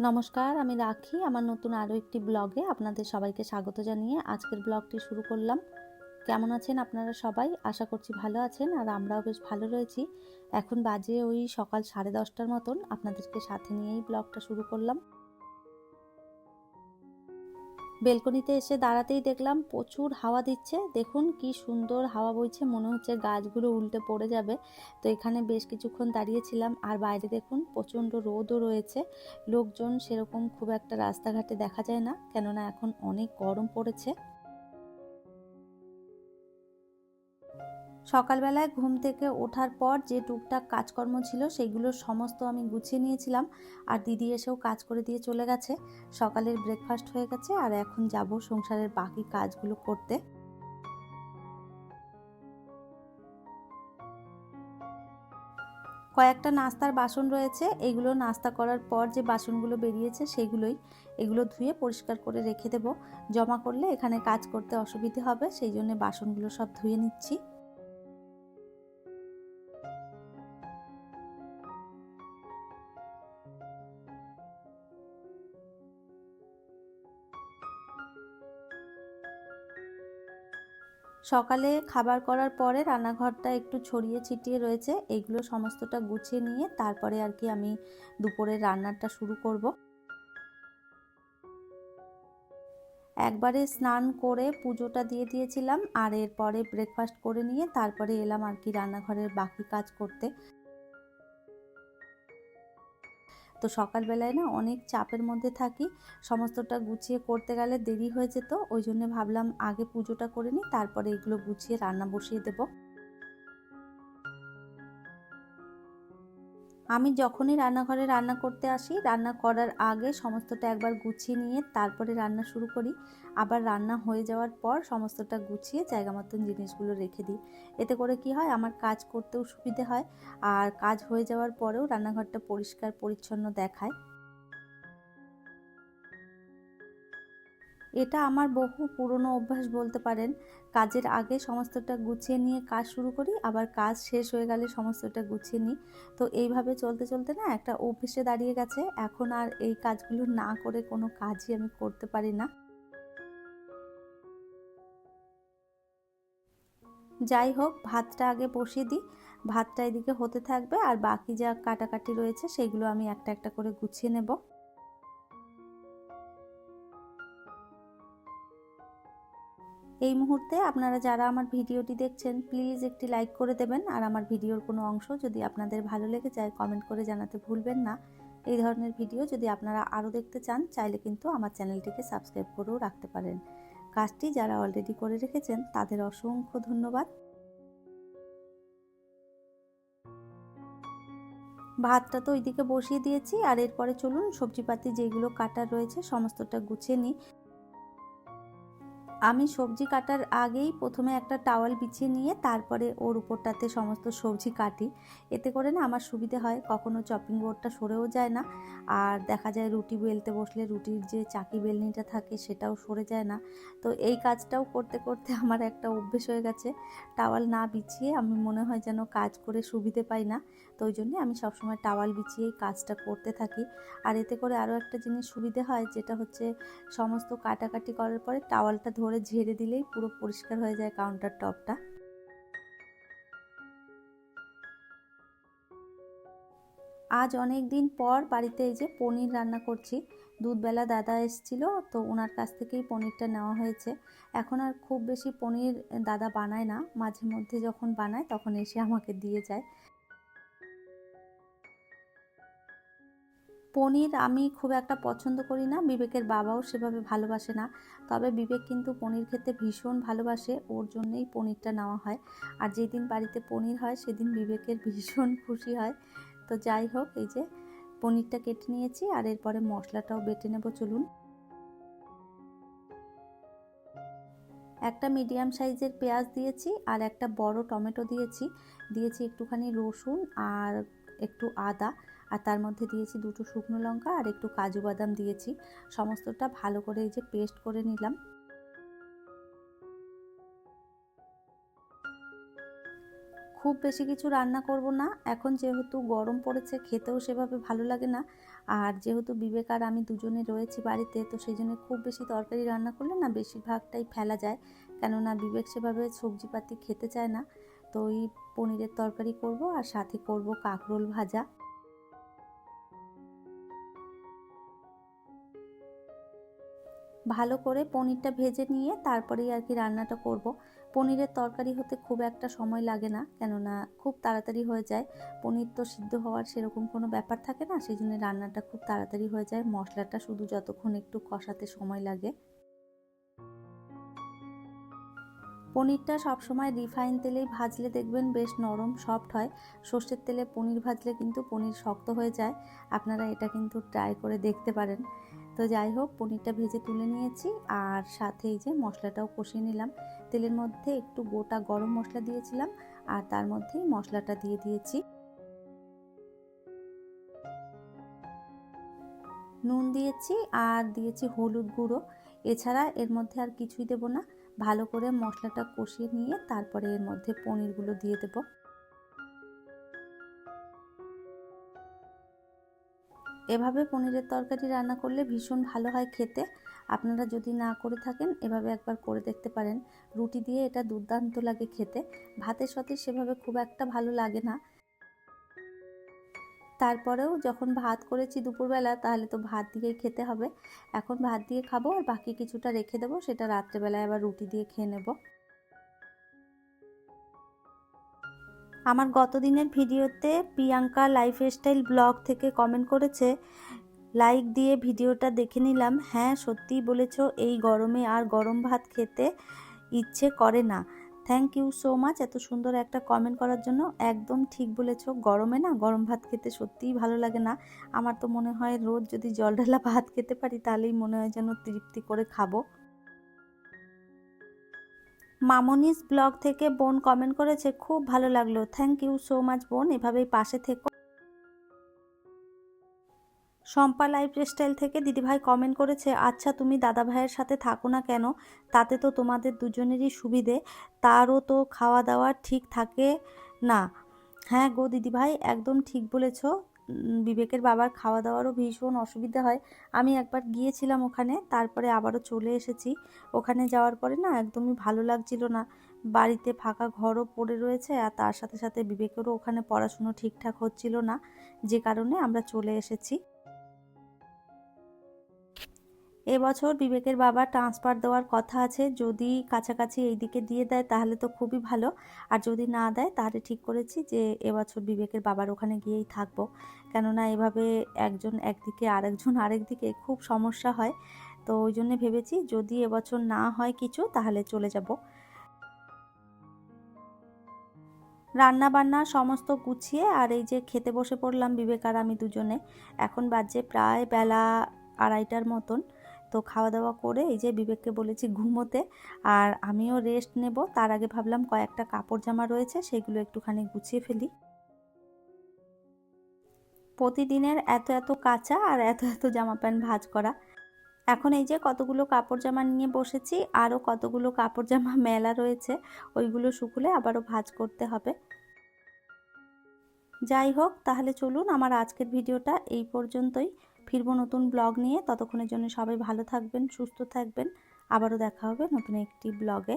নমস্কার, আমি রাখি। আমার নতুন আরও একটি ব্লগে আপনাদের সবাইকে স্বাগত জানিয়ে আজকের ব্লগটি শুরু করলাম। কেমন আছেন আপনারা সবাই? আশা করছি ভালো আছেন, আর আমরাও বেশ ভালো রয়েছি। এখন বাজে ওই সকাল 10:30টার মতন। আপনাদেরকে সাথে নিয়েই ব্লগটা শুরু করলাম। বেলকনিতে এসে দাঁড়াতেই দেখলাম প্রচুর হাওয়া দিচ্ছে। দেখুন কি সুন্দর হাওয়া বইছে, মনে হচ্ছে গাছগুলো উল্টে পড়ে যাবে। তো এখানে বেশ কিছুক্ষণ দাঁড়িয়েছিলাম। আর বাইরে দেখুন প্রচণ্ড রোদও রয়েছে। লোকজন সেরকম খুব একটা রাস্তাঘাটে দেখা যায় না, কেননা এখন অনেক গরম পড়েছে। সকালবেলায় ঘুম থেকে ওঠার পর যে টুকটাক কাজকর্ম ছিল সেগুলো সমস্ত আমি গুছিয়ে নিয়েছিলাম, আর দিদি এসেও কাজ করে দিয়ে চলে গেছে। সকালের ব্রেকফাস্ট হয়ে গেছে, আর এখন যাব সংসারের বাকি কাজগুলো করতে। কয়েকটা নাস্তার বাসন রয়েছে, এগুলো নাস্তা করার পর যে বাসনগুলো বেরিয়েছে সেগুলোই, এগুলো ধুয়ে পরিষ্কার করে রেখে দেব। জমা করলে এখানে কাজ করতে অসুবিধে হবে, সেই জন্য বাসনগুলো সব ধুয়ে নিচ্ছি। সকালে খাবার করার পরে রান্নাঘরটা একটু ছড়িয়ে ছিটিয়ে রয়েছে, এইগুলো সমস্তটা গুছিয়ে নিয়ে তারপরে আর কি আমি দুপুরের রান্নাটা শুরু করব। একবারে স্নান করে পুজোটা দিয়ে দিয়েছিলাম, আর এরপরে ব্রেকফাস্ট করে নিয়ে তারপরে এলাম আর কি রান্নাঘরের বাকি কাজ করতে। তো সকালবেলায় না অনেক চাপের মধ্যে থাকি, সমস্তটা গুছিয়ে করতে গেলে দেরি হয়ে যেত, ওই জন্য ভাবলাম আগে পুজোটা করে নিই, তারপরে এগুলো গুছিয়ে রান্না বসিয়ে দেবো। আমি যখনই রান্নাঘরে রান্না করতে আসি, রান্না করার আগে সমস্তটা একবার গুছিয়ে নিয়ে তারপরে রান্না শুরু করি। আবার রান্না হয়ে যাওয়ার পর সমস্তটা গুছিয়ে জায়গা মতন জিনিসগুলো রেখে দিই। এতে করে কি হয়, আমার কাজ করতেও সুবিধে হয়, আর কাজ হয়ে যাওয়ার পরেও রান্নাঘরটা পরিষ্কার পরিচ্ছন্ন দেখায়। এটা আমার বহু পুরনো অভ্যাস বলতে পারেন। কাজের আগে সমস্তটা গুছিয়ে নিয়ে কাজ শুরু করি, আবার কাজ শেষ হয়ে গেলে সমস্তটা গুছিয়ে নিই। তো এইভাবে চলতে চলতে না একটা অভ্যেসে দাঁড়িয়ে গেছে। এখন আর এই কাজগুলো না করে কোনো কাজই আমি করতে পারি না। যাই হোক, ভাতটা আগে বসিয়ে দিই। ভাতটা এদিকে হতে থাকবে, আর বাকি যা কাটাকাটি রয়েছে সেগুলো আমি একটা একটা করে গুছিয়ে নেব। এই মুহূর্তে আপনারা যারা আমার ভিডিওটি দেখছেন প্লিজ একটি লাইক করে দেবেন, আর আমার ভিডিওর কোনো অংশ যদি আপনাদের ভালো লেগে যায় কমেন্ট করে জানাতে ভুলবেন না। এই ধরনের ভিডিও যদি আপনারা আরও দেখতে চান চাইলে কিন্তু আমার চ্যানেলটিকে সাবস্ক্রাইব করেও রাখতে পারেন। কাজটি যারা অলরেডি করে রেখেছেন তাদের অসংখ্য ধন্যবাদ। ভাতটা তো ওইদিকে বসিয়ে দিয়েছি, আর এরপরে চলুন সবজিপাতি যেগুলো কাটার রয়েছে সমস্তটা গুছিয়ে নিই। আমি সবজি কাটার আগেই প্রথমে একটা টাওয়াল বিছিয়ে নিয়ে তারপরে ওর উপরটাতে সমস্ত সবজি কাটি। এতে করে না আমার সুবিধে হয়, কখনো চপিং বোর্ডটা সরেও যায় না, আর দেখা যায় রুটি বেলতে বসলে রুটির যে চাকি বেলনিটা থাকে সেটাও সরে যায় না। তো এই কাজটাও করতে করতে আমার একটা অভ্যেস হয়ে গেছে, টাওয়াল না বিছিয়ে আমি মনে হয় যেন কাজ করে সুবিধে পাই না। তো ওই জন্যে আমি সবসময় টাওয়াল বিছিয়েই কাজটা করতে থাকি। আর এতে করে আরও একটা জিনিস সুবিধে হয়, যেটা হচ্ছে সমস্ত কাটাকাটি করার পরে টাওয়ালটা ধরে ঝেড়ে দিলেই পুরো পরিষ্কার হয়ে যায় কাউন্টার টপটা। আজ অনেক দিন পর বাড়িতে এই যে পনির রান্না করছি। দুধবেলা দাদা এসেছিল, তো ওনার কাছ থেকেই পনিরটা নেওয়া হয়েছে। এখন আর খুব বেশি পনির দাদা বানায় না, মাঝে মধ্যে যখন বানায় তখন এসে আমাকে দিয়ে যায়। পনির আমি খুব একটা পছন্দ করি না, বিবেকের বাবাও সেভাবে ভালোবাসে না। তবে বিবেক কিন্তু পনির খেতে ভীষণ ভালোবাসে, ওর জন্যই পনিরটা নেওয়া হয়। আর যেদিন বাড়িতে পনির হয় সেদিন বিবেকের ভীষণ খুশি হয়। তো যাই হোক, এই যে পনিরটা কেটে নিয়েছি, আর এরপরে মশলাটাও বেটে নেব। চলুন। একটা মিডিয়াম সাইজের পেঁয়াজ দিয়েছি, আর একটা বড় টমেটো দিয়েছি। দিয়েছি একটুখানি রসুন আর একটু আদা, আর তার মধ্যে দিয়েছি দুটো শুকনো লঙ্কা আর একটু কাজু বাদাম দিয়েছি। সমস্তটা ভালো করে এই যে পেস্ট করে নিলাম। খুব বেশি কিছু রান্না করব না, এখন যেহেতু গরম পড়েছে খেতেও সেভাবে ভালো লাগে না। আর যেহেতু বিবেক আর আমি দুজনে রয়েছি বাড়িতে, তো সেই জন্য খুব বেশি তরকারি রান্না করলে না বেশিরভাগটাই ফেলা যায়, কেননা বিবেক সেভাবে সবজিপাতি খেতে চায় না। তো ওই পনিরের তরকারি করব আর সাথে করব কাঁকরোল ভাজা। ভালো করে পনিরটা ভেজে নিয়ে তারপরেই আর কি রান্নাটা করব। পনিরের তরকারি হতে খুব একটা সময় লাগে না, কেননা খুব তাড়াতাড়ি হয়ে যায়। পনির তো সিদ্ধ হওয়ার সেরকম কোনো ব্যাপার থাকে না, সেই জন্য রান্নাটা খুব তাড়াতাড়ি হয়ে যায়। মশলাটা শুধু যতক্ষণ একটু কষাতে সময় লাগে। পনিরটা সবসময় রিফাইন তেলেই ভাজলে দেখবেন বেশ নরম সফট হয়। সর্ষের তেলে পনির ভাজলে কিন্তু পনির শক্ত হয়ে যায়। আপনারা এটা কিন্তু ট্রাই করে দেখতে পারেন। তো যাই হোক, পনিরটা ভেজে তুলে নিয়েছি আর সাথে এই যে মশলাটাও কষিয়ে নিলাম। তেলের মধ্যে একটু গোটা গরম মশলা দিয়েছিলাম আর তার মধ্যেই মশলাটা দিয়ে দিয়েছি। নুন দিয়েছি আর দিয়েছি হলুদ গুঁড়ো। এছাড়া এর মধ্যে আর কিছুই দেব না। ভালো করে মশলাটা কষিয়ে নিয়ে তারপরে এর মধ্যে পনিরগুলো দিয়ে দেব। এভাবে পনিরের তরকারি রান্না করলে ভীষণ ভালো হয় খেতে। আপনারা যদি না করে থাকেন এভাবে একবার করে দেখতে পারেন। রুটি দিয়ে এটা দুর্দান্ত লাগে খেতে। ভাতের সাথে সেভাবে খুব একটা ভালো লাগে না। তারপরেও যখন ভাত করেছি দুপুরবেলা, তাহলে তো ভাত দিয়েই খেতে হবে। এখন ভাত দিয়ে খাবো আর বাকি কিছুটা রেখে দেবো, সেটা রাত্রেবেলায় আবার রুটি দিয়ে খেয়ে নেব। আমার গত দিনের ভিডিওতে প্রিয়াঙ্কা লাইফস্টাইল ব্লগ থেকে কমেন্ট করেছে, লাইক দিয়ে ভিডিওটা দেখে নিলাম। হ্যাঁ, সত্যিই বলেছো, এই গরমে আর গরম ভাত খেতে ইচ্ছে করে না। থ্যাংক ইউ সো মাচ এত সুন্দর একটা কমেন্ট করার জন্য। একদম ঠিক বলেছো, গরমে না গরম ভাত খেতে সত্যিই ভালো লাগে না। আমার তো মনে হয় রোজ যদি জল ঢালা ভাত খেতে পারি তাহলেই মনে হয় যেন তৃপ্তি করে খাবো। মামনিস ব্লগ থেকে বোন কমেন্ট করেছে, খুব ভালো লাগলো। থ্যাংক ইউ সো মাচ বোন, এভাবেই পাশে থেকো। শম্পা লাইফস্টাইল থেকে দিদিভাই কমেন্ট করেছে, আচ্ছা তুমি দাদা ভাইয়ের সাথে থাকো না কেন? তাতে তো তোমাদের দুজনেরই সুবিধে, তারও তো খাওয়া দাওয়া ঠিক থাকে না। হ্যাঁ গো দিদিভাই, একদম ঠিক বলেছ। বিবেকের বাবার খাওয়া দাওয়ারও ভীষণ অসুবিধা হয়। আমি একবার গিয়েছিলাম ওখানে, তারপরে আবারও চলে এসেছি। ওখানে যাওয়ার পরে না একদমই ভালো লাগছিল না। বাড়িতে ফাঁকা ঘরও পড়ে রয়েছে আর তার সাথে সাথে বিবেকেরও ওখানে পড়াশুনো ঠিকঠাক হচ্ছিল না, যে কারণে আমরা চলে এসেছি। এবছর বিবেকের বাবা ট্রান্সফার দেওয়ার কথা আছে, যদি কাছাকাছি এইদিকে দিয়ে দেয় তাহলে তো খুবই ভালো, আর যদি না দেয় তাহলে ঠিক করেছি যে এবছর বিবেকের বাবার ওখানে গিয়েই থাকবো। কেননা এভাবে একজন একদিকে আরেকজন আরেকদিকে খুব সমস্যা হয়। তো ওই জন্য ভেবেছি যদি এবছর না হয় কিছু তাহলে চলে যাব। রান্না বান্না সমস্ত গুছিয়ে আর এই যে খেতে বসে পড়লাম বিবেক আর আমি দুজনে। এখন বাজে প্রায় বেলা 2:30টার মতন। তো খাওয়া দাওয়া করে এই যে বিবেককে বলেছি ঘুমোতে, আর আমিও রেস্ট নেব। তার আগে ভাবলাম কয়েকটা কাপড় জামা রয়েছে সেগুলো একটুখানি গুছিয়ে ফেলি। প্রতিদিনের এত এত কাচা আর এত এত জামা প্যান্ট ভাঁজ করা। এখন এই যে কতগুলো কাপড় জামা নিয়ে বসেছি, আরও কতগুলো কাপড় জামা মেলা রয়েছে, ওইগুলো শুকলে আবারও ভাঁজ করতে হবে। যাই হোক, তাহলে চলুন আমার আজকের ভিডিওটা এই পর্যন্তই। ফিরবো নতুন ব্লগ নিয়ে, ততক্ষণের জন্য সবাই ভালো থাকবেন, সুস্থ থাকবেন। আবারও দেখা হবে নতুন একটি ব্লগে।